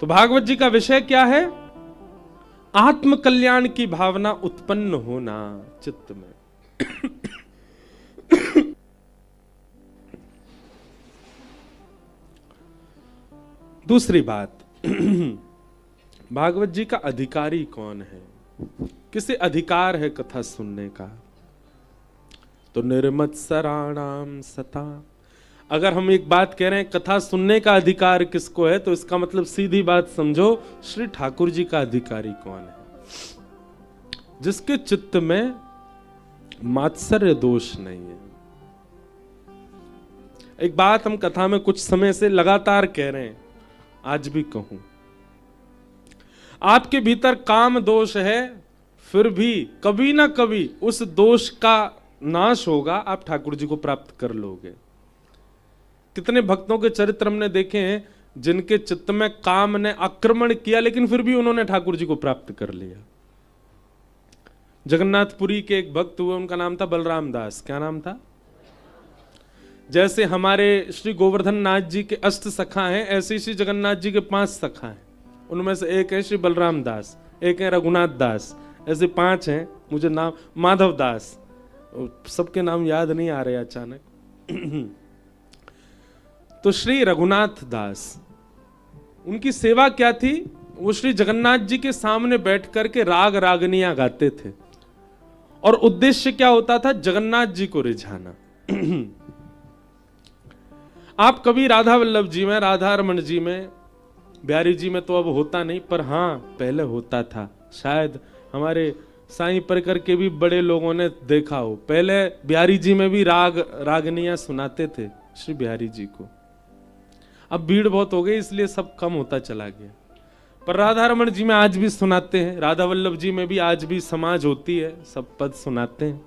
तो भागवत जी का विषय क्या है? आत्म कल्याण की भावना उत्पन्न होना चित्त में। दूसरी बात, भागवत जी का अधिकारी कौन है? किसे अधिकार है कथा सुनने का? तो निर्मत्सराणाम सता। अगर हम एक बात कह रहे हैं कथा सुनने का अधिकार किसको है, तो इसका मतलब सीधी बात समझो, श्री ठाकुर जी का अधिकारी कौन है? जिसके चित्त में मात्सर्य दोष नहीं है। एक बात हम कथा में कुछ समय से लगातार कह रहे हैं, आज भी कहूं, आपके भीतर काम दोष है, फिर भी कभी ना कभी उस दोष का नाश होगा, आप ठाकुर जी को प्राप्त कर लोगे। कितने भक्तों के चरित्र हमने देखे हैं जिनके चित्त में काम ने आक्रमण किया, लेकिन फिर भी उन्होंने ठाकुर जी को प्राप्त कर लिया। जगन्नाथपुरी के एक भक्त हुए, उनका नाम था बलराम दास। क्या नाम था? जैसे हमारे श्री गोवर्धन नाथ जी के अष्ट सखा हैं, ऐसे ही श्री जगन्नाथ जी के 5 सखा हैं। उनमें से एक है श्री बलराम दास, एक है रघुनाथ दास, ऐसे 5 हैं। मुझे नाम माधव दास, सबके नाम याद नहीं आ रहे अचानक। तो श्री रघुनाथ दास, उनकी सेवा क्या थी? वो श्री जगन्नाथ जी के सामने बैठ करके राग रागनियां गाते थे, और उद्देश्य क्या होता था? जगन्नाथ जी को रिझाना। आप कभी राधा वल्लभ जी में, राधा रमन जी में, बिहारी जी में तो अब होता नहीं, पर हाँ पहले होता था। शायद हमारे साईं परकर के भी बड़े लोगों ने देखा हो, पहले बिहारी जी में भी राग रागनियां सुनाते थे श्री बिहारी जी को। अब भीड़ बहुत हो गई इसलिए सब कम होता चला गया, पर राधा रमन जी में आज भी सुनाते हैं, राधा वल्लभ जी में भी आज भी समाज होती है, सब पद सुनाते हैं।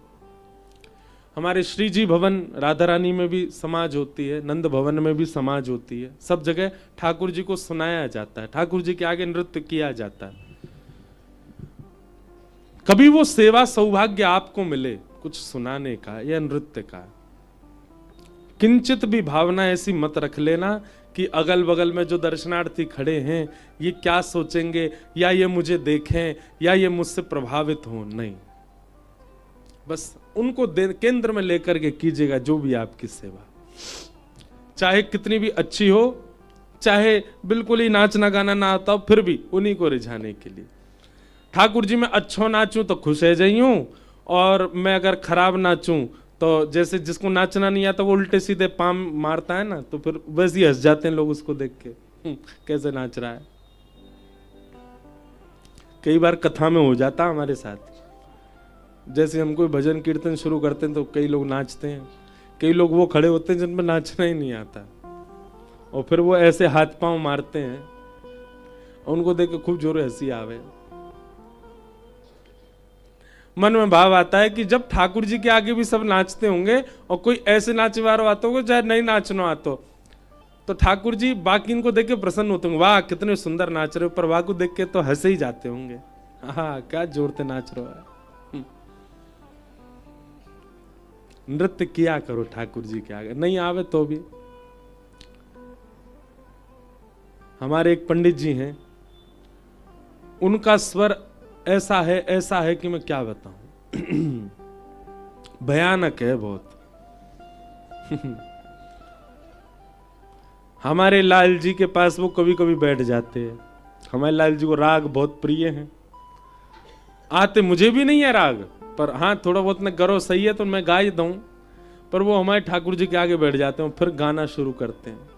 हमारे श्री जी भवन राधा रानी में भी समाज होती है, नंद भवन में भी समाज होती है, सब जगह ठाकुर जी को सुनाया जाता है, ठाकुर जी के आगे नृत्य किया जाता है। कभी वो सेवा सौभाग्य आपको मिले कुछ सुनाने का या नृत्य का, किंचित भी भावना ऐसी मत रख लेना कि अगल बगल में जो दर्शनार्थी खड़े हैं ये क्या सोचेंगे, या ये मुझे देखें, या ये मुझसे प्रभावित हो। नहीं, बस उनको केंद्र में लेकर के कीजिएगा जो भी आपकी सेवा, चाहे कितनी भी अच्छी हो, चाहे बिल्कुल ही नाचना गाना ना आता हो, फिर भी उन्हीं को रिझाने के लिए। ठाकुर जी मैं अच्छो नाचूं तो खुश है जाइयूं, और मैं अगर खराब नाचूं तो जैसे जिसको नाचना नहीं आता वो उल्टे सीधे पाम मारता है ना, तो फिर वैसे ही हंस जाते हैं लोग उसको देख के, कैसे नाच रहा है। कई बार कथा में हो जाता हमारे साथ, जैसे हम कोई भजन कीर्तन शुरू करते हैं तो कई लोग नाचते हैं, कई लोग वो खड़े होते हैं जिनमें नाचना ही नहीं आता, और फिर वो ऐसे हाथ पांव मारते हैं, और उनको देख के खूब जोर हंसी आवे। मन में भाव आता है कि जब ठाकुर जी के आगे भी सब नाचते होंगे और कोई ऐसे नाचे वाले आते होंगे चाहे नहीं नाचना आता, तो ठाकुर जी बाकी इनको देख के प्रसन्न होते होंगे, वाह कितने सुंदर नाच रहे हो, पर वाह को देख के तो हंसे ही जाते होंगे, हाँ क्या जोर से नाच रहे हो। नृत्य किया करो ठाकुर जी के आगे, नहीं आवे तो भी। हमारे एक पंडित जी हैं, उनका स्वर ऐसा है कि मैं क्या बताऊं, भयानक है बहुत। हमारे लाल जी के पास वो कभी कभी बैठ जाते हैं, हमारे लाल जी को राग बहुत प्रिय हैं, आते मुझे भी नहीं है राग, पर हाँ थोड़ा बहुत मैं गरो सही है तो मैं गा ही दूं, पर वो हमारे ठाकुर जी के आगे बैठ जाते हैं, फिर गाना शुरू करते हैं,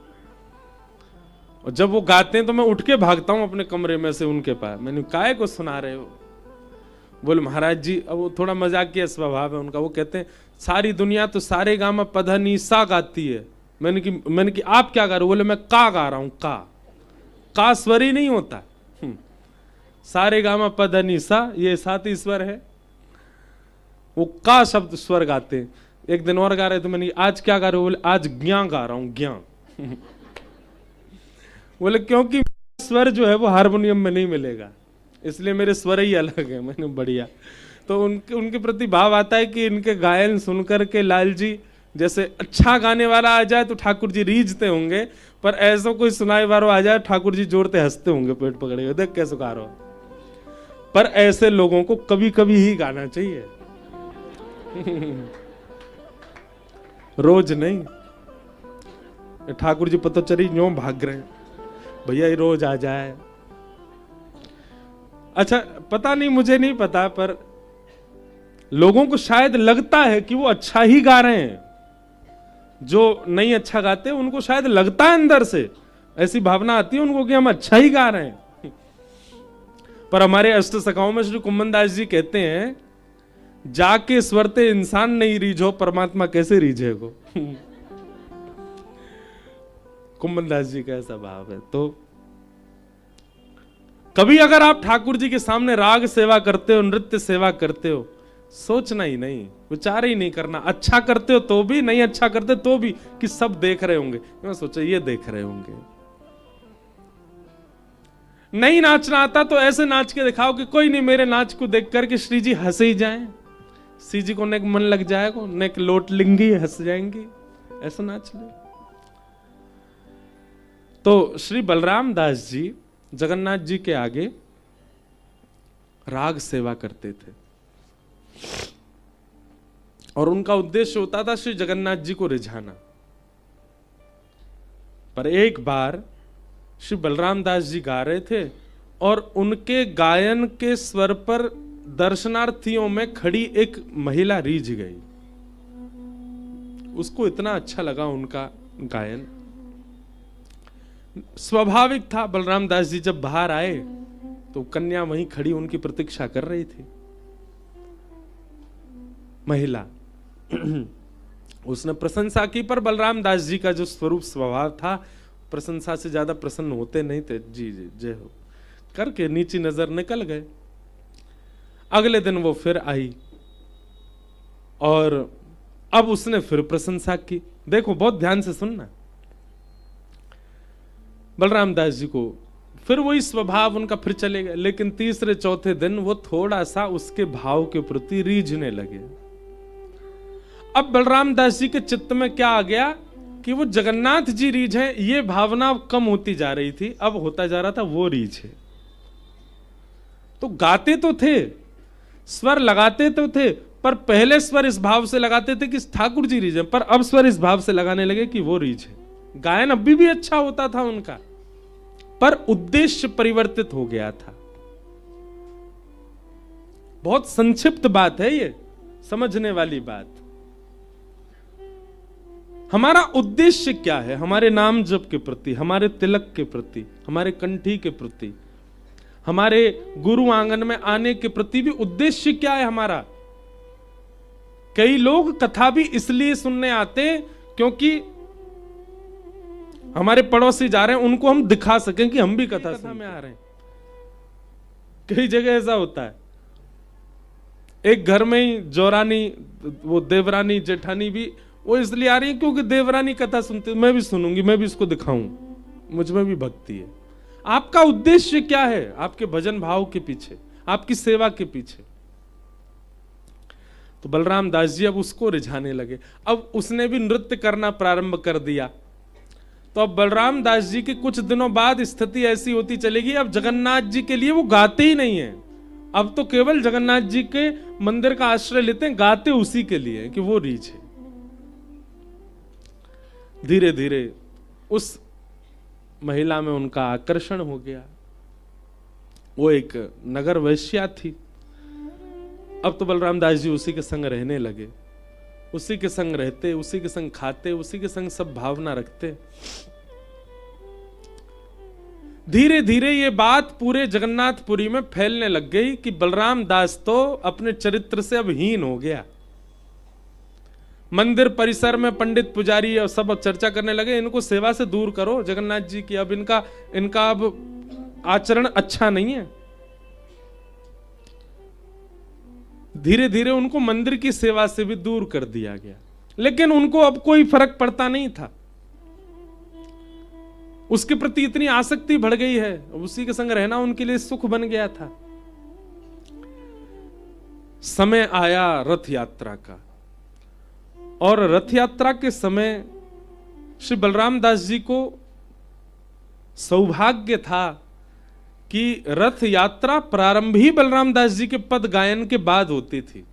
और जब वो गाते हैं तो मैं उठ के भागता हूं अपने कमरे में से उनके पास। मैंने काहे को सुना रहे हो? बोले महाराज जी, अब वो थोड़ा मजाकिया स्वभाव है उनका, वो कहते हैं सारी दुनिया तो सारे गा में पधनीसा गाती है। मैंने कि आप क्या गा रहे हो? बोले मैं का गा रहा हूं, का स्वर ही नहीं होता, सारे गा में पधनीसा ये 7 स्वर है, वो का शब्द स्वर गाते हैं। एक दिन और गा रहे थे, मैंने आज क्या गा रहे हो? बोले आज ज्ञा गा रहा हूं, ज्ञा। बोले क्योंकि स्वर जो है वो हारमोनियम में नहीं मिलेगा, इसलिए मेरे स्वर ही अलग है। मैंने बढ़िया, तो उनके प्रति भाव आता है कि इनके गायन सुनकर के लाल जी जैसे अच्छा गाने वाला आ जाए तो ठाकुर जी रीझते होंगे, पर ऐसा कोई सुनाए वालों आ जाए ठाकुर जी जोड़ते हंसते होंगे पेट पकड़े हुए, देख कैसे गा रहा हो। पर ऐसे लोगों को कभी कभी ही गाना चाहिए, रोज नहीं। ठाकुर जी पता चली यूं भाग रहे हैं, भैया ये रोज आ जाए। अच्छा पता नहीं, मुझे नहीं पता, पर लोगों को शायद लगता है कि वो अच्छा ही गा रहे हैं। जो नहीं अच्छा गाते उनको शायद लगता है अंदर से, ऐसी भावना आती है उनको कि हम अच्छा ही गा रहे हैं। पर हमारे अष्ट सखाओं में श्री कुम्मन दास जी कहते हैं, जाके स्वरते इंसान नहीं रीझो, परमात्मा कैसे रीझेगो। कुम्मन दास जी का ऐसा भाव है। तो कभी अगर आप ठाकुर जी के सामने राग सेवा करते हो, नृत्य सेवा करते हो, सोचना ही नहीं, विचार ही नहीं करना। अच्छा करते हो तो भी, नहीं अच्छा करते तो भी, कि सब देख रहे होंगे। मैं सोचा ये देख रहे होंगे। नहीं नाचना आता तो ऐसे नाच के दिखाओ कि कोई नहीं, मेरे नाच को देख करके श्री जी हंसे ही जाएं, श्री जी को नेक मन लग जाएगा, नेक लोट लिंगी हंस जाएंगी, ऐसा नाच ले। तो श्री बलराम दास जी जगन्नाथ जी के आगे राग सेवा करते थे और उनका उद्देश्य होता था श्री जगन्नाथ जी को रिझाना। पर एक बार श्री बलराम दास जी गा रहे थे और उनके गायन के स्वर पर दर्शनार्थियों में खड़ी एक महिला रीझ गई। उसको इतना अच्छा लगा उनका गायन। स्वाभाविक था, बलराम दास जी जब बाहर आए तो कन्या वहीं खड़ी उनकी प्रतीक्षा कर रही थी। महिला उसने प्रशंसा की, पर बलराम दास जी का जो स्वरूप स्वभाव था, प्रशंसा से ज्यादा प्रसन्न होते नहीं थे। जी जी जय हो करके नीची नजर निकल गए। अगले दिन वो फिर आई और अब उसने फिर प्रशंसा की। देखो बहुत ध्यान से सुनना। बलराम दास जी को फिर वही स्वभाव उनका फिर चले गए, लेकिन तीसरे चौथे दिन वो थोड़ा सा उसके भाव के प्रति रीझने लगे। अब बलराम दास जी के चित्त में क्या आ गया कि वो जगन्नाथ जी रीझ है, ये भावना कम होती जा रही थी। अब होता जा रहा था वो रीझ है। तो गाते तो थे, स्वर लगाते तो थे, पर पहले स्वर इस भाव से लगाते थे कि ठाकुर जी रीझ है, पर अब स्वर इस भाव से लगाने लगे कि वो रीझ है। गायन अभी भी अच्छा होता था उनका, पर उद्देश्य परिवर्तित हो गया था। बहुत संक्षिप्त बात है ये, समझने वाली बात। हमारा उद्देश्य क्या है? हमारे नाम जप के प्रति, हमारे तिलक के प्रति, हमारे कंठी के प्रति, हमारे गुरु आंगन में आने के प्रति भी उद्देश्य क्या है हमारा? कई लोग कथा भी इसलिए सुनने आते क्योंकि हमारे पड़ोसी जा रहे हैं, उनको हम दिखा सकें कि हम भी कथा में आ रहे हैं। कई जगह ऐसा होता है। एक घर में ही जोरानी, वो देवरानी जेठानी भी वो इसलिए आ रही है क्योंकि देवरानी कथा सुनते, मैं भी सुनूंगी, मैं भी इसको दिखाऊं, मुझ में भी भक्ति है। आपका उद्देश्य क्या है? आपके भजन भाव के पीछे, आपकी सेवा के पीछे। तो बलराम दास जी अब उसको रिझाने लगे। अब उसने भी नृत्य करना प्रारंभ कर दिया। तो अब बलराम दास जी के कुछ दिनों बाद स्थिति ऐसी होती चलेगी, अब जगन्नाथ जी के लिए वो गाते ही नहीं है। अब तो केवल जगन्नाथ जी के मंदिर का आश्रय लेते हैं, गाते उसी के लिए कि वो रीझ है। धीरे धीरे उस महिला में उनका आकर्षण हो गया। वो एक नगर वैश्या थी। अब तो बलराम दास जी उसी के संग रहने लगे, उसी के संग रहते, उसी के संग खाते, उसी के संग सब भावना रखते। धीरे धीरे ये बात पूरे जगन्नाथपुरी में फैलने लग गई कि बलराम दास तो अपने चरित्र से अब हीन हो गया। मंदिर परिसर में पंडित पुजारी और सब चर्चा करने लगे, इनको सेवा से दूर करो जगन्नाथ जी की, अब इनका अब आचरण अच्छा नहीं है। धीरे धीरे उनको मंदिर की सेवा से भी दूर कर दिया गया, लेकिन उनको अब कोई फर्क पड़ता नहीं था। उसके प्रति इतनी आसक्ति बढ़ गई है, उसी के संग रहना उनके लिए सुख बन गया था। समय आया रथ यात्रा का और रथ यात्रा के समय श्री बलराम दास जी को सौभाग्य था कि रथ यात्रा प्रारंभ ही बलराम दास जी के पद गायन के बाद होती थी।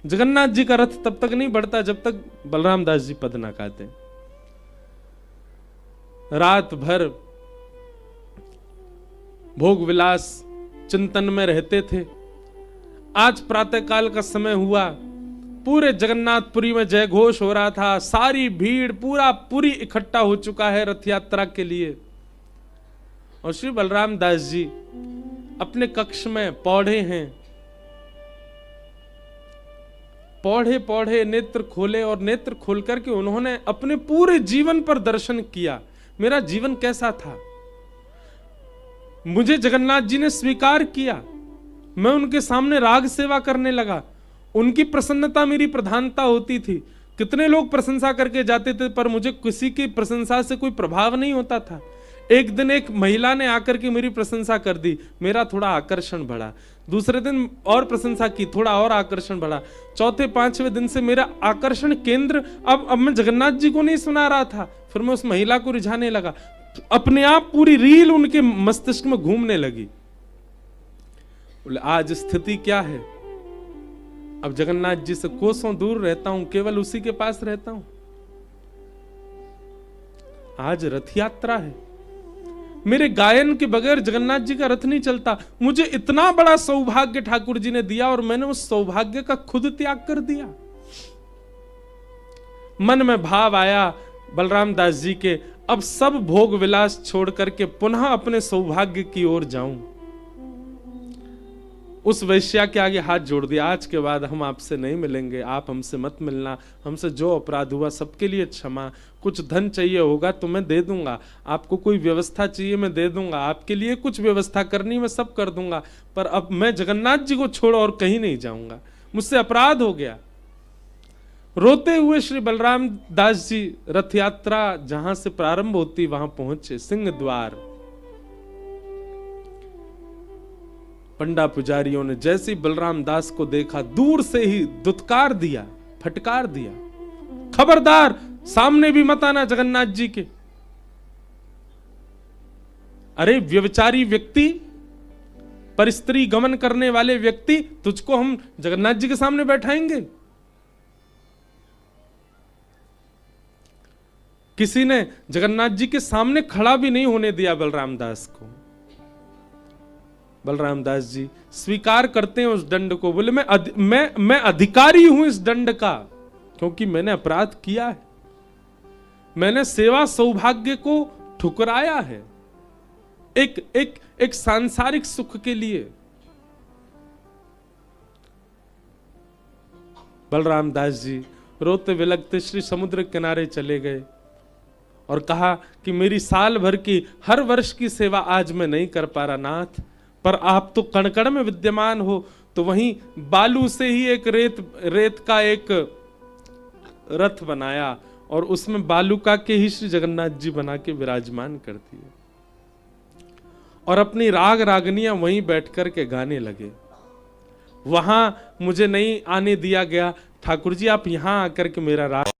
जगन्नाथ जी का रथ तब तक नहीं बढ़ता जब तक बलराम दास जी पद ना गाते। रात भर भोग विलास चिंतन में रहते थे। आज प्रातःकाल का समय हुआ, पूरे जगन्नाथपुरी में जय घोष हो रहा था, सारी भीड़ पूरी इकट्ठा हो चुका है रथ यात्रा के लिए। और श्री बलराम दास जी अपने कक्ष में पौढ़े हैं, पौढ़े नेत्र खोले और नेत्र खोल करके उन्होंने अपने पूरे जीवन पर दर्शन किया। मेरा जीवन कैसा था, मुझे जगन्नाथ जी ने स्वीकार किया, मैं उनके सामने राग सेवा करने लगा, उनकी प्रसन्नता मेरी प्रधानता होती थी। कितने लोग प्रशंसा करके जाते थे पर मुझे किसी की प्रशंसा से कोई प्रभाव नहीं होता था। एक दिन एक महिला ने आकर के मेरी प्रशंसा कर दी, मेरा थोड़ा आकर्षण बढ़ा। दूसरे दिन और प्रशंसा की, थोड़ा और आकर्षण बढ़ा। चौथे पांचवें दिन से मेरा आकर्षण केंद्र अब मैं जगन्नाथ जी को नहीं सुना रहा था, फिर मैं उस महिला को रिझाने लगा। अपने आप पूरी रील उनके मस्तिष्क में घूमने लगी। बोले आज स्थिति क्या है, अब जगन्नाथ जी से कोसों दूर रहता हूं, केवल उसी के पास रहता हूं। आज रथ यात्रा है, मेरे गायन के बगैर जगन्नाथ जी का रथ नहीं चलता। मुझे इतना बड़ा सौभाग्य ठाकुर जी ने दिया और मैंने उस सौभाग्य का खुद त्याग कर दिया। मन में भाव आया बलराम दास जी के, अब सब भोग विलास छोड़ करके पुनः अपने सौभाग्य की ओर जाऊं। उस वैश्या के आगे हाथ जोड़ दिया, आज के बाद हम आपसे नहीं मिलेंगे, आप हमसे मत मिलना, हमसे जो अपराध हुआ सबके लिए क्षमा। कुछ धन चाहिए होगा तो मैं दे दूंगा, आपको कोई व्यवस्था चाहिए मैं दे दूंगा, आपके लिए कुछ व्यवस्था करनी मैं सब कर दूंगा, पर अब मैं जगन्नाथ जी को छोड़ और कहीं नहीं जाऊंगा, मुझसे अपराध हो गया। रोते हुए श्री बलराम दास जी रथ यात्रा जहां से प्रारंभ होती वहां पहुंचे, सिंह द्वार। पंडा पुजारियों ने जैसे ही बलराम दास को देखा दूर से ही दुत्कार दिया, फटकार दिया, खबरदार सामने भी मत आना जगन्नाथ जी के। अरे व्यभिचारी व्यक्ति, परिस्त्री गमन करने वाले व्यक्ति, तुझको हम जगन्नाथ जी के सामने बैठाएंगे? किसी ने जगन्नाथ जी के सामने खड़ा भी नहीं होने दिया बलराम दास को। बलराम दास जी स्वीकार करते हैं उस दंड को। बोले मैं अधिकारी हूं इस दंड का, क्योंकि मैंने अपराध किया है, मैंने सेवा सौभाग्य को ठुकराया है एक सांसारिक सुख के लिए। बलराम दास जी रोते विलखते श्री समुद्र किनारे चले गए और कहा कि मेरी साल भर की हर वर्ष की सेवा आज मैं नहीं कर पा रहा नाथ, पर आप तो कण-कण में विद्यमान हो, तो वहीं बालू से ही एक रेत का एक रथ बनाया और उसमें बालूका के ही श्री जगन्नाथ जी बना के विराजमान कर दिए और अपनी राग रागनियां वहीं बैठ कर के गाने लगे। वहां मुझे नहीं आने दिया गया, ठाकुर जी आप यहां आकर के मेरा राग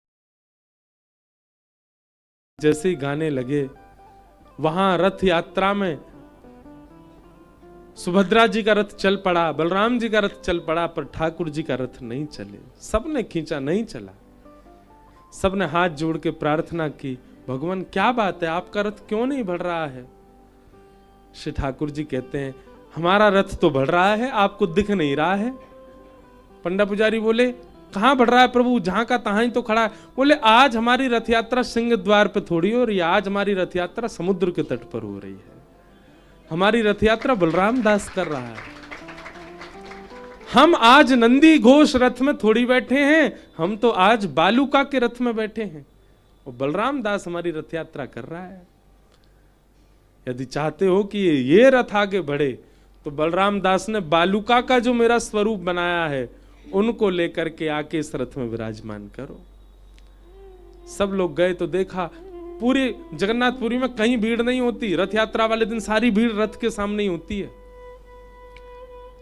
जैसे ही गाने लगे। वहां रथ यात्रा में सुभद्रा जी का रथ चल पड़ा, बलराम जी का रथ चल पड़ा, पर ठाकुर जी का रथ नहीं चले। सबने खींचा, नहीं चला। सबने हाथ जोड़ के प्रार्थना की, भगवान क्या बात है, आपका रथ क्यों नहीं बढ़ रहा है? श्री ठाकुर जी कहते हैं हमारा रथ तो बढ़ रहा है, आपको दिख नहीं रहा है। पंडा पुजारी बोले कहां बढ़ रहा है प्रभु, जहां का तहां ही तो खड़ा है। बोले आज हमारी रथ यात्रा सिंह द्वार पे थोड़ी हो रही है, आज हमारी रथ यात्रा समुद्र के तट पर हो रही है। हमारी रथ यात्रा बलराम दास कर रहा है। हम आज नंदी घोष रथ में थोड़ी बैठे हैं, हम तो आज बालूका के रथ में बैठे हैं और बलराम दास हमारी रथ यात्रा कर रहा है। यदि चाहते हो कि ये रथ आगे बढ़े तो बलराम दास ने बालूका का जो मेरा स्वरूप बनाया है उनको लेकर के आके इस रथ में विराजमान करो। सब लोग गए तो देखा पूरे जगन्नाथपुरी में कहीं भीड़ नहीं होती। रथ यात्रा वाले दिन सारी भीड़ रथ के सामने ही होती है।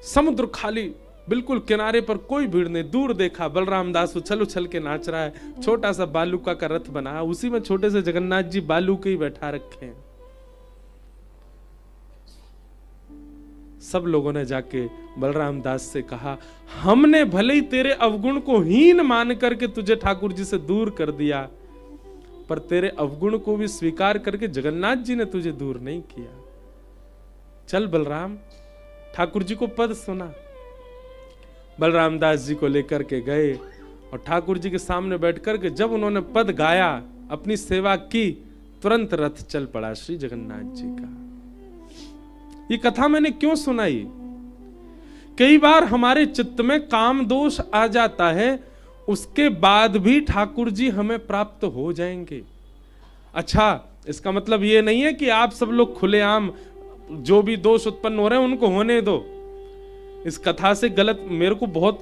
समुद्र खाली, बिल्कुल किनारे पर कोई भीड़ नहीं। दूर देखा बलराम दास उछल उछल के नाच रहा है, छोटा सा बालूका का रथ बना, उसी में छोटे से जगन्नाथ जी बालू के ही बैठा रखे हैं। सब लोगों ने जाके बलराम दास से कहा, हमने भले ही तेरे अवगुण को हीन मान करके तुझे ठाकुर जी से दूर कर दिया, पर तेरे अवगुण को भी स्वीकार करके जगन्नाथ जी ने तुझे दूर नहीं किया। चल बलराम, ठाकुर जी को पद सुना। बलराम दास जी को लेकर के गए और ठाकुर जी के सामने बैठ करके जब उन्होंने पद गाया, अपनी सेवा की, तुरंत रथ चल पड़ा श्री जगन्नाथ जी का। ये कथा मैंने क्यों सुनाई? कई बार हमारे चित्त में काम दोष आ जाता है, उसके बाद भी ठाकुर जी हमें प्राप्त हो जाएंगे। अच्छा, इसका मतलब ये नहीं है कि आप सब लोग खुलेआम जो भी दोष उत्पन्न हो रहे हैं उनको होने दो। इस कथा से गलत, मेरे को बहुत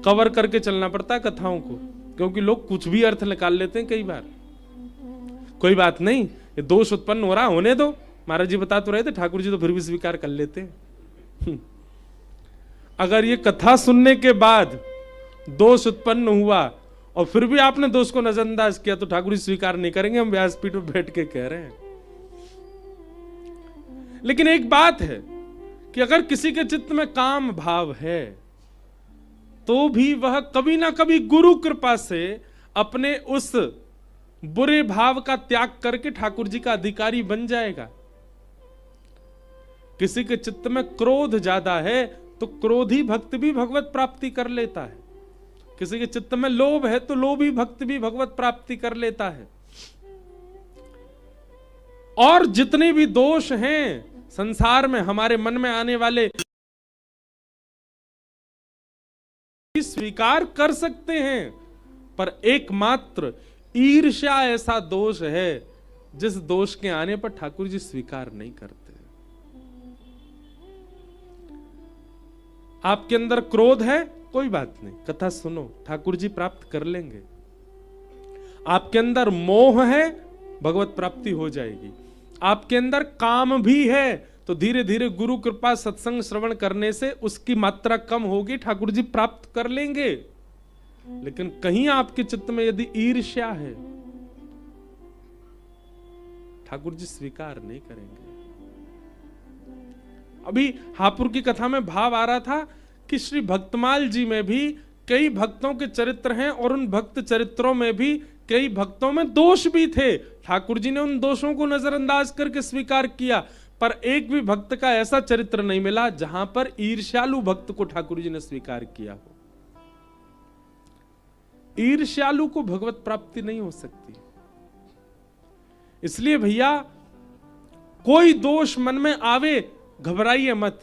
कवर करके चलना पड़ता है कथाओं को, क्योंकि लोग कुछ भी अर्थ निकाल लेते हैं कई बार। कोई बात नहीं, ये दोष उत्पन्न हो रहा, होने दो। महाराज जी बता तो रहे थे, ठाकुर जी तो फिर भी स्वीकार कर लेते हैं। अगर ये कथा सुनने के बाद दोष उत्पन्न हुआ और फिर भी आपने दोष को नजरअंदाज किया तो ठाकुर जी स्वीकार नहीं करेंगे, हम व्यासपीठ पर बैठ के कह रहे हैं। लेकिन एक बात है कि अगर किसी के चित्त में काम भाव है तो भी वह कभी ना कभी गुरु कृपा से अपने उस बुरे भाव का त्याग करके ठाकुर जी का अधिकारी बन जाएगा। किसी के चित्त में क्रोध ज्यादा है तो क्रोधी भक्त भी भगवत प्राप्ति कर लेता है। किसी के चित्त में लोभ है तो लोभी भक्त भी भगवत प्राप्ति कर लेता है। और जितने भी दोष हैं संसार में हमारे मन में आने वाले, स्वीकार कर सकते हैं, पर एकमात्र ईर्ष्या ऐसा दोष है जिस दोष के आने पर ठाकुर जी स्वीकार नहीं करते। आपके अंदर क्रोध है, कोई बात नहीं, कथा सुनो, ठाकुर जी प्राप्त कर लेंगे। आपके अंदर मोह है, भगवत प्राप्ति हो जाएगी। आपके अंदर काम भी है तो धीरे धीरे गुरु कृपा सत्संग श्रवण करने से उसकी मात्रा कम होगी, ठाकुर जी प्राप्त कर लेंगे। लेकिन कहीं आपके चित्त में यदि ईर्ष्या है, ठाकुर जी स्वीकार नहीं करेंगे। अभी हापुड़ की कथा में भाव आ रहा था कि श्री भक्तमाल जी में भी कई भक्तों के चरित्र हैं और उन भक्त चरित्रों में भी कई भक्तों में दोष भी थे। ठाकुर जी ने उन दोषों को नजरअंदाज करके स्वीकार किया, पर एक भी भक्त का ऐसा चरित्र नहीं मिला जहां पर ईर्ष्यालु भक्त को ठाकुर जी ने स्वीकार किया हो। ईर्ष्यालु को भगवत प्राप्ति नहीं हो सकती। इसलिए भैया, कोई दोष मन में आवे, घबराइए मत।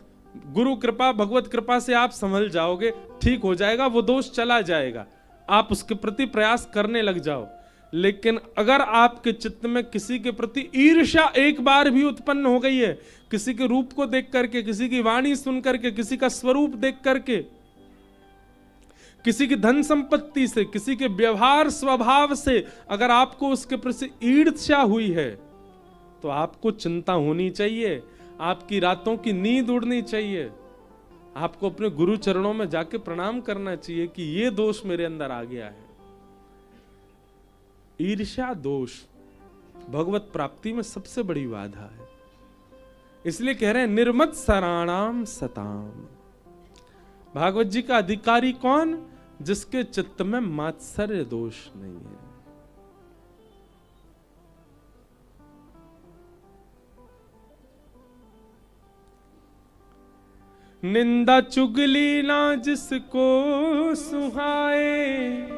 गुरु कृपा भगवत कृपा से आप संभल जाओगे, ठीक हो जाएगा, वो दोष चला जाएगा। आप उसके प्रति प्रयास करने लग जाओ। लेकिन अगर आपके चित्त में किसी के प्रति ईर्ष्या एक बार भी उत्पन्न हो गई है, किसी के रूप को देख करके, किसी की वाणी सुन करके, किसी का स्वरूप देख करके, किसी की धन संपत्ति से, किसी के व्यवहार स्वभाव से अगर आपको उसके प्रति ईर्ष्या हुई है तो आपको चिंता होनी चाहिए, आपकी रातों की नींद उड़नी चाहिए। आपको अपने गुरु चरणों में जाके प्रणाम करना चाहिए कि ये दोष मेरे अंदर आ गया है। ईर्ष्या दोष भगवत प्राप्ति में सबसे बड़ी बाधा है। इसलिए कह रहे हैं निर्मत सराणाम सताम। भागवत जी का अधिकारी कौन? जिसके चित्त में मात्सर्य दोष नहीं है। निंदा चुगली ना जिसको सुहाए,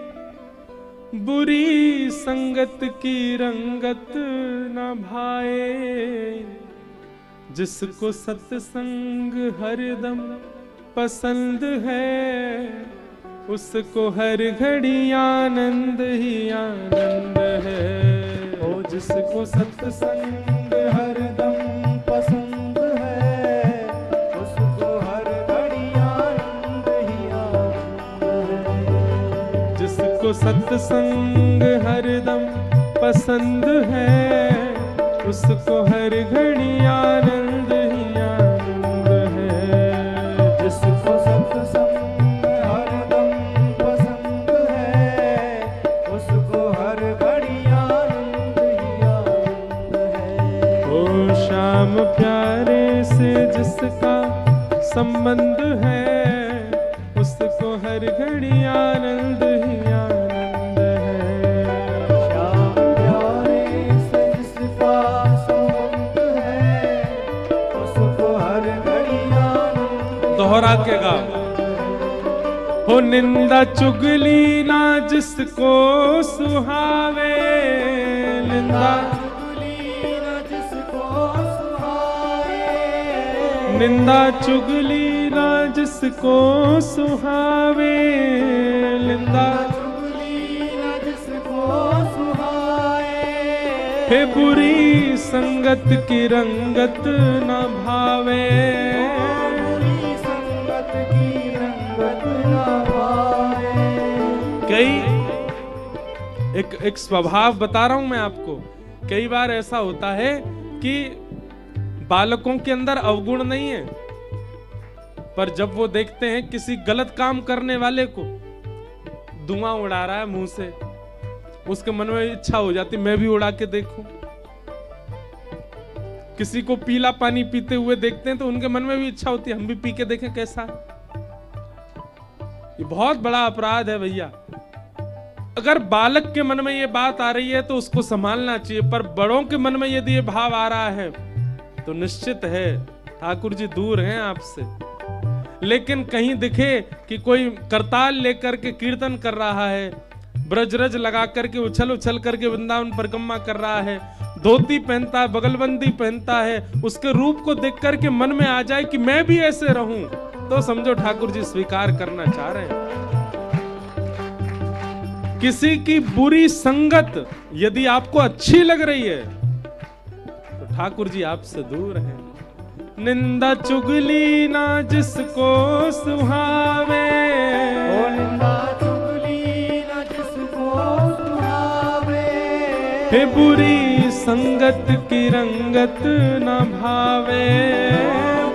बुरी संगत की रंगत न भाए। जिसको सत्संग हरदम पसंद है, उसको हर घड़ी आनंद ही आनंद है। ओ जिसको सत्संग हरदम पसंद है, उसको हर घड़ी आनंद ही आनंद है। जिसको सत्संग हरदम पसंद है, उसको हर घड़ी आनंद ही आनंद है। जिसको सत्संग जिसका संबंध है, उसको हर घड़ी आनंद ही आनंद है। श्याम प्यारे से जिसका संबंध है, उसको हर घड़ी आनंद। दोहरा के गा। हो निंदा चुगली ना जिसको सुहावे, निंदा चुगली न जिसको सुहावे, निंदा चुगली ना जिसको सुहावे, निंदा चुगली न जिसको सुहाए। हे बुरी संगत की रंगत न भावे, बुरी संगत की रंगत न भाए। कई एक स्वभाव बता रहा हूं मैं आपको। कई बार ऐसा होता है कि बालकों के अंदर अवगुण नहीं है, पर जब वो देखते हैं किसी गलत काम करने वाले को धुआं उड़ा रहा है मुंह से, उसके मन में इच्छा हो जाती मैं भी उड़ा के देखूं। किसी को पीला पानी पीते हुए देखते हैं तो उनके मन में भी इच्छा होती है हम भी पी के देखें कैसा है। ये बहुत बड़ा अपराध है भैया। अगर बालक के मन में ये बात आ रही है तो उसको संभालना चाहिए, पर बड़ों के मन में यदि ये भाव आ रहा है तो निश्चित है ठाकुर जी दूर हैं आपसे। लेकिन कहीं दिखे कि कोई करताल लेकर के कीर्तन कर रहा है, ब्रजरज लगा करके उछल उछल करके वृंदावन परिक्रमा कर रहा है, धोती पहनता है, बगलबंदी पहनता है, उसके रूप को देख करके मन में आ जाए कि मैं भी ऐसे रहूं, तो समझो ठाकुर जी स्वीकार करना चाह रहे हैं। किसी की बुरी संगत यदि आपको अच्छी लग रही है तो ठाकुर जी आपसे दूर हैं। निंदा चुगली ना जिसको सुहावे, ओ निंदा चुगली न जिसको सुहावे। हे बुरी संगत की रंगत न भावे,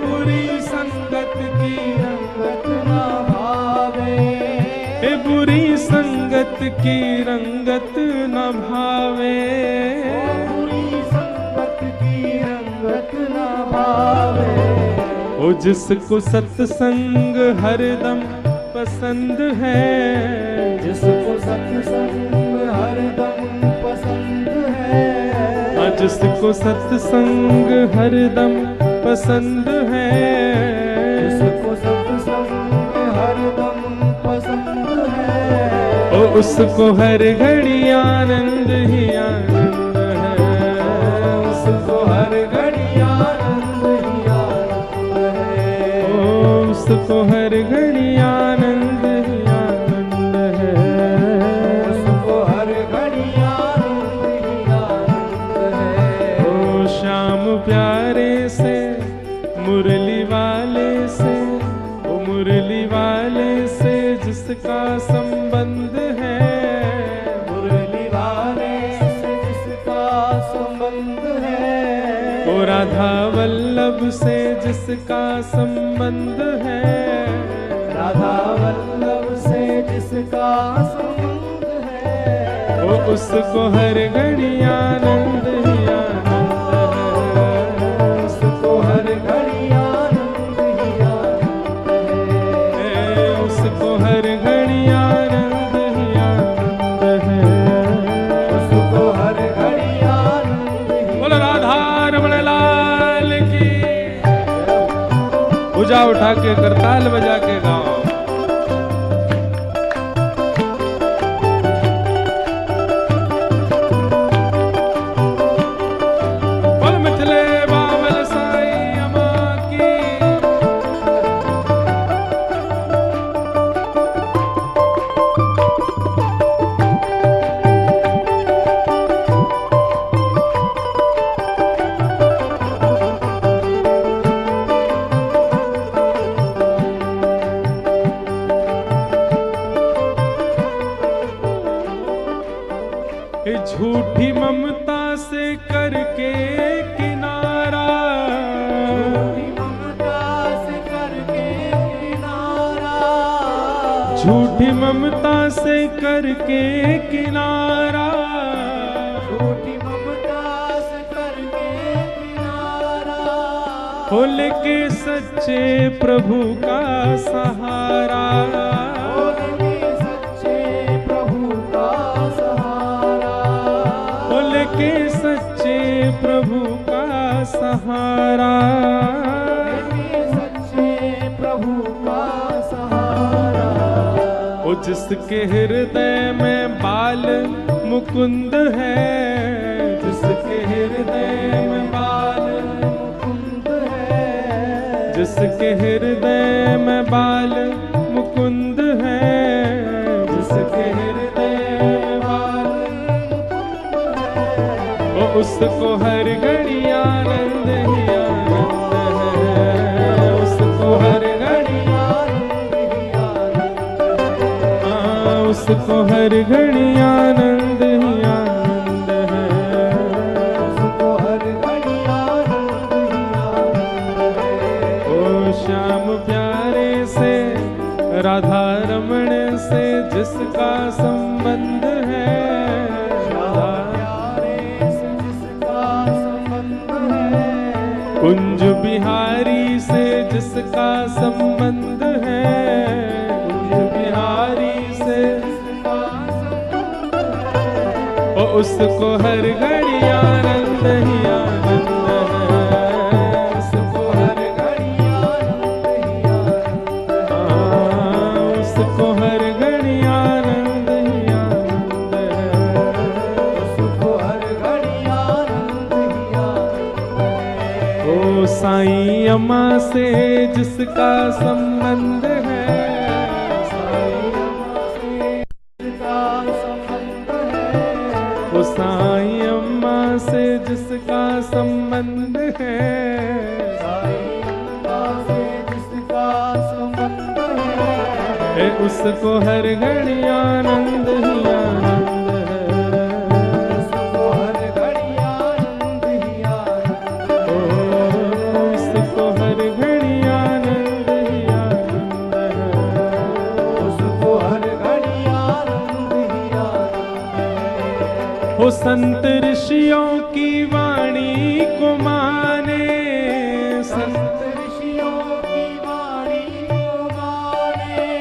बुरी संगत की रंगत न भावे। हे बुरी संगत की रंगत न भावे। बुरी संगत की रंगत न भावे। ओ जिसको सत्संग हरदम पसंद है, जिसको सत्संग हरदम पसंद है। जिसको सत्संग हरदम पसंद है, जिसको सत्संग हरदम पसंद है। ओ उसको हर घड़ी आनंद ही आनंद है, उसको हर घड़ी आनंद ही आनंद है। ओ उसको हर घड़ी आनंद ही आनंद है, उसको हर घड़ी आनंद ही आनंद है। ओ श्याम प्यारे से मुरली वाले से, ओ मुरली वाले से जिसका संबंध है, मुरली वाले से जिसका संबंध है। ओ राधा वल्लभ से जिसका संबंध है, राधा वल्लभ से जिसका संबंध है। ओ उसको हर घड़ी आनंद ही आनंद है, उसको हर घड़ी आनंद ही आनंद है। उसको हर घड़ी आनंद ही आनंद है, उसको हर घड़ी आनंद ही। बोलो राधा रमण लाल की। पूजा उठा के करताल बजा के गाओ। बोल मिथिले बाबल साईं अम्मा की। झूठी ममता से करके किनारा, ममता से करके किनारा। झूठी ममता से करके किनारा, झूठी ममता से करके किनारा। खोल के सच्चे प्रभु का सहारा, खोल के सच्चे प्रभु का सहारा, खोल के सच्चे प्रभु का सहारा, सच्चे प्रभु का सहारा। ओ जिसके हृदय में बाल मुकुंद है, जिसके हृदय में बाल मुकुंद है, जिसके हृदय में बाल मुकुंद है, जिसके हृदय में बाल वो उसको हर घड़ी आनंद ही आनंद है, उसको हर घड़ी आनंद ही आनंद है, हाँ, उसको हर घड़ी आनंद ही आनंद है, उसको हर घड़ी आनंद ही आनंद है। ओ श्याम प्यारे से राधा रमण से जिसका संबंध है, राधा प्यारे से जिसका संबंध है, कुंज बिहारी से जिसका संबंध है, कुंज बिहारी से जिसका संबंध है, ओ उसको हर घड़ी आनंद ही आनंद है, उसको हर घड़ी आनंद ही आनंद है, हाँ, उसको हर घड़ी आनंद ही आनंद है, उसको हर घड़ी आनंद ही आनंद है। ओ साईं अम्मा से जिसका संबंध है, साईं अम्मा से जिसका संबंध है, ओ साईं अम्मा से जिसका संबंध है, साईं अम्मा से जिसका संबंध है, उसको हर घड़ी आनंद ही आनंद है, उसको हर घड़ी आनंद ही आनंद है, ओ उसको हर घड़ी आनंद ही आनंद है, उसको हर घड़ी आनंद ही आनंद है। हो संत ऋषियों की वाणी को माने, संत ऋषियों की वाणी को माने,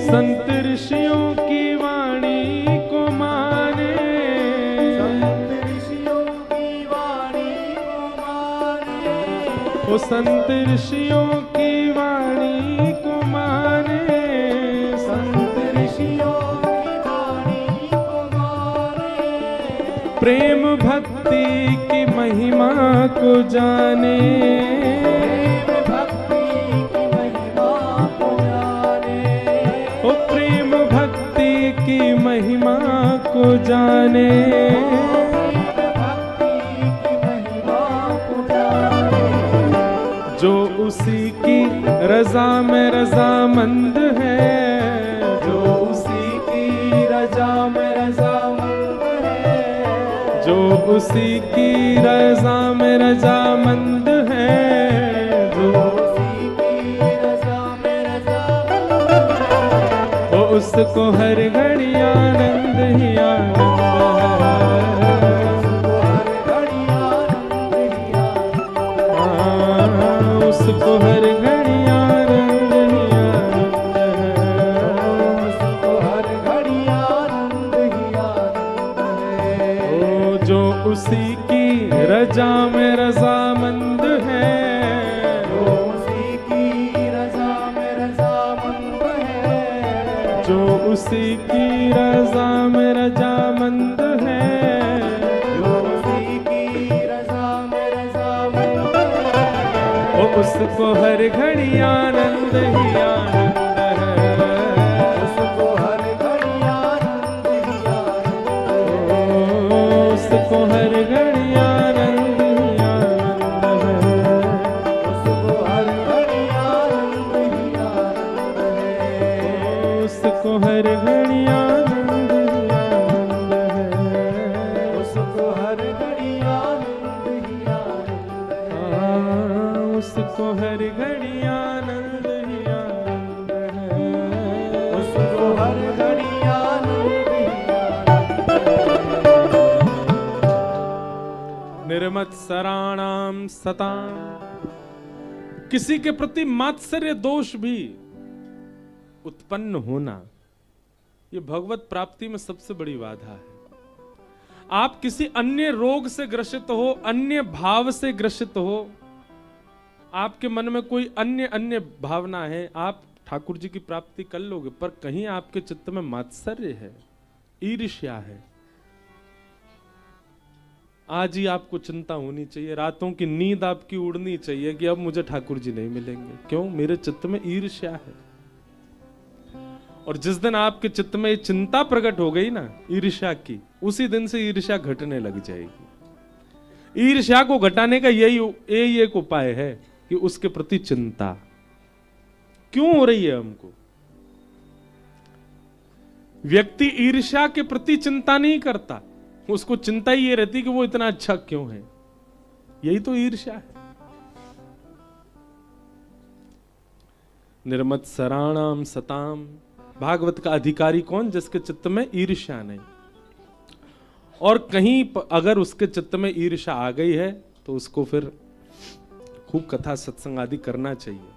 संत ऋषियों की वाणी को माने, संत ऋषियों की वाणी को माने, ओ संत ऋषियों की वाणी को माने, संत ऋषियों की वाणी को माने, प्रेम भक्ति की महिमा को जाने, प्रेम भक्ति की महिमा को जाने, ओ प्रेम भक्ति की महिमा को जाने, प्रेम भक्ति की महिमा को जाने, जो उसी की रजा में रजामंद है, जो उसी की रजा में रजामंद है, जो उसी की रजा में रजामंद है, जो उसी की रज़ा में रज़ामंद है, वो उसको हर घड़ी आनंद ही आनंद है, उसको हर घड़ी आनंद ही आनंद है, हाँ, उसको हर घड़ी आनंद ही आनंद है, उसको हर घड़ी आनंद ही आनंद है। ओ जो उसी की रजा में रजामंद है, जो उसी की रज़ा में रज़ामंद है, जो उसी की रजा में रजामंद है, जो उसी की रज़ा में रज़ामंद है, वो उसको हर घड़ी आनंद ही आनंद है, उसको हर घड़ी आनंद ही आनंद है, उसको हर घड़ी आनंद ही आनंद है, उसको हर घड़ी आनंद ही आनंद है, उसको हर घड़ी आनंद ही आनंद है, उसको हर घड़ी आनंद ही आनंद है, हाँ, उसको हर घड़ी आनंद ही आनंद है, उसको हर घड़ी आनंद ही आनंद है। निर्मत्सराणां सतां किसी के प्रति मात्सर्य दोष भी उत्पन्न होना, यह भगवत प्राप्ति में सबसे बड़ी बाधा है। आप किसी अन्य रोग से ग्रसित हो, अन्य भाव से ग्रसित हो, आपके मन में कोई अन्य भावना है, आप ठाकुर जी की प्राप्ति कर लोगे, पर कहीं आपके चित्त में मात्सर्य है, ईर्ष्या है, आज ही आपको चिंता होनी चाहिए, रातों की नींद आपकी उड़नी चाहिए कि अब मुझे ठाकुर जी नहीं मिलेंगे। क्यों? मेरे चित्त में ईर्ष्या है। और जिस दिन आपके चित्त में चिंता प्रकट हो गई ना ईर्ष्या की, उसी दिन से ईर्ष्या घटने लग जाएगी। ईर्ष्या को घटाने का यही एक उपाय है कि उसके प्रति चिंता क्यों हो रही है हमको। व्यक्ति ईर्ष्या के प्रति चिंता नहीं करता, उसको चिंता ही ये रहती कि वो इतना अच्छा क्यों है। यही तो ईर्ष्या है। निर्मत्सराणाम सताम, भागवत का अधिकारी कौन? जिसके चित्त में ईर्ष्या नहीं। और कहीं अगर उसके चित्त में ईर्ष्या आ गई है तो उसको फिर खूब कथा सत्संग आदि करना चाहिए।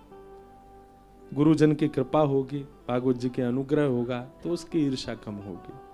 गुरुजन की कृपा होगी, भागवत जी के अनुग्रह होगा तो उसकी ईर्ष्या कम होगी।